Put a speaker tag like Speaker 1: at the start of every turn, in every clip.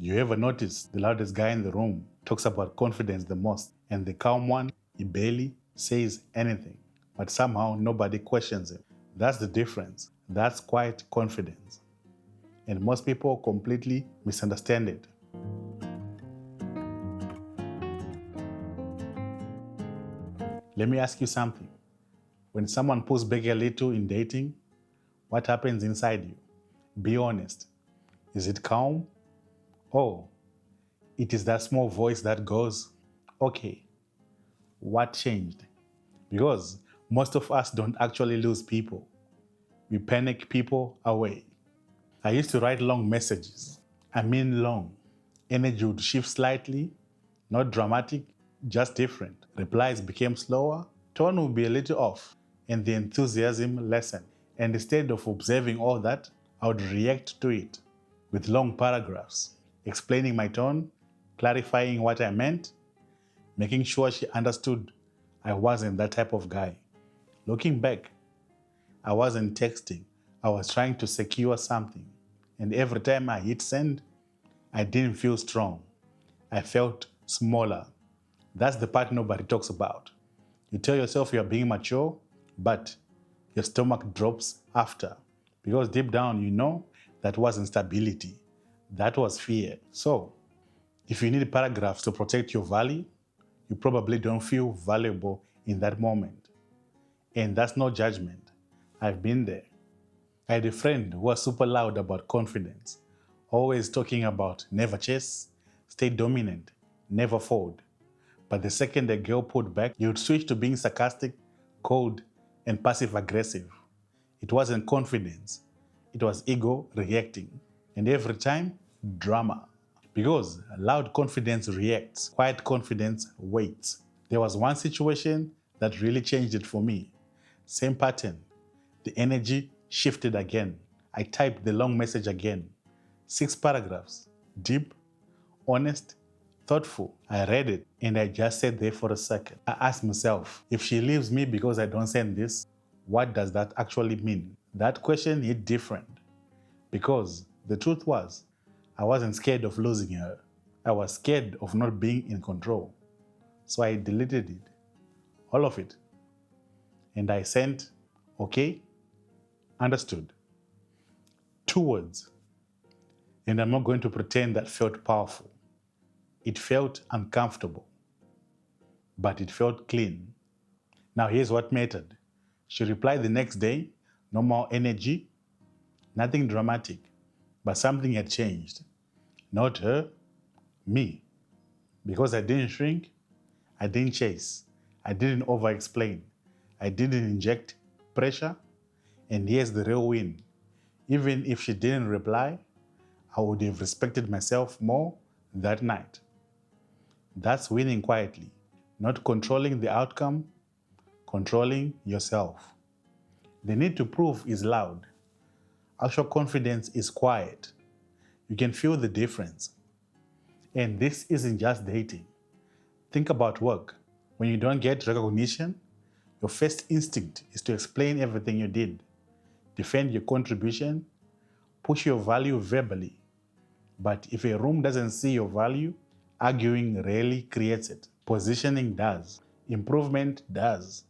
Speaker 1: You ever notice the loudest guy in the room talks about confidence the most, and the calm one, he barely says anything, but somehow nobody questions him? That's the difference. That's quiet confidence. And most people completely misunderstand it. Let me ask you something. When someone pulls back a little in dating, what happens inside you? Be honest. Is it calm? Oh, it is that small voice that goes, okay, what changed? Because most of us don't actually lose people. We panic people away. I used to write long messages. I mean long. Energy would shift slightly, not dramatic, just different. Replies became slower, tone would be a little off, and the enthusiasm lessened. And instead of observing all that, I would react to it with long paragraphs, explaining my tone, clarifying what I meant, making sure she understood I wasn't that type of guy. Looking back, I wasn't texting, I was trying to secure something. And every time I hit send, I didn't feel strong. I felt smaller. That's the part nobody talks about. You tell yourself you're being mature, but your stomach drops after. Because deep down, you know that wasn't stability. That was fear. So, if you need paragraphs to protect your value, you probably don't feel valuable in that moment. And that's no judgment. I've been there. I had a friend who was super loud about confidence, always talking about never chase, stay dominant, never fold. But the second a girl pulled back, he would switch to being sarcastic, cold, and passive aggressive. It wasn't confidence, it was ego reacting. And every time, drama. Because loud confidence reacts, quiet confidence waits. There was one situation that really changed it for me. Same pattern. The energy shifted again. I typed the long message again. 6 paragraphs. Deep, honest, thoughtful. I read it and I just sat there for a second. I asked myself, if she leaves me because I don't send this, what does that actually mean? That question hit different. Because the truth was, I wasn't scared of losing her. I was scared of not being in control. So I deleted it. All of it. And I sent, okay, understood. 2 words. And I'm not going to pretend that felt powerful. It felt uncomfortable, but it felt clean. Now here's what mattered. She replied the next day, no more energy, nothing dramatic, but something had changed. Not her, me. Because I didn't shrink, I didn't chase, I didn't over-explain, I didn't inject pressure, and here's the real win. Even if she didn't reply, I would have respected myself more that night. That's winning quietly, not controlling the outcome, controlling yourself. The need to prove is loud. Actual confidence is quiet. You can feel the difference. And this isn't just dating. Think about work. When you don't get recognition, your first instinct is to explain everything you did, defend your contribution, push your value verbally. But if a room doesn't see your value, arguing rarely creates it. Positioning does. Improvement does.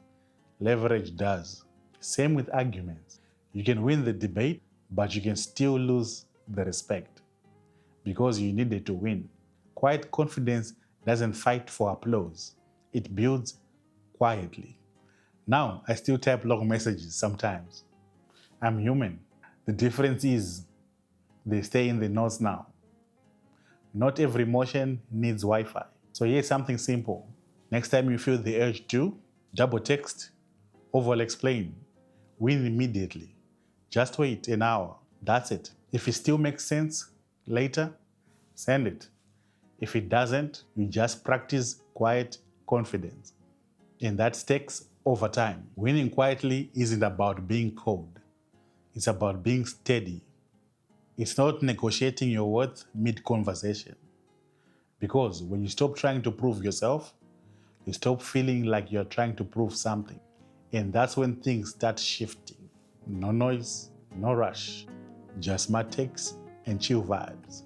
Speaker 1: Leverage does. Same with arguments. You can win the debate, but you can still lose the respect because you needed to win. Quiet confidence doesn't fight for applause. It builds quietly. Now, I still type long messages sometimes. I'm human. The difference is they stay in the notes now. Not every emotion needs Wi-Fi. So here's something simple. Next time you feel the urge to, double text, over explain, win immediately. Just wait an hour. That's it. If it still makes sense later, send it. If it doesn't, you just practice quiet confidence. And that takes over time. Winning quietly isn't about being cold. It's about being steady. It's not negotiating your worth mid-conversation. Because when you stop trying to prove yourself, you stop feeling like you're trying to prove something. And that's when things start shifting. No noise, no rush, just smart takes and chill vibes.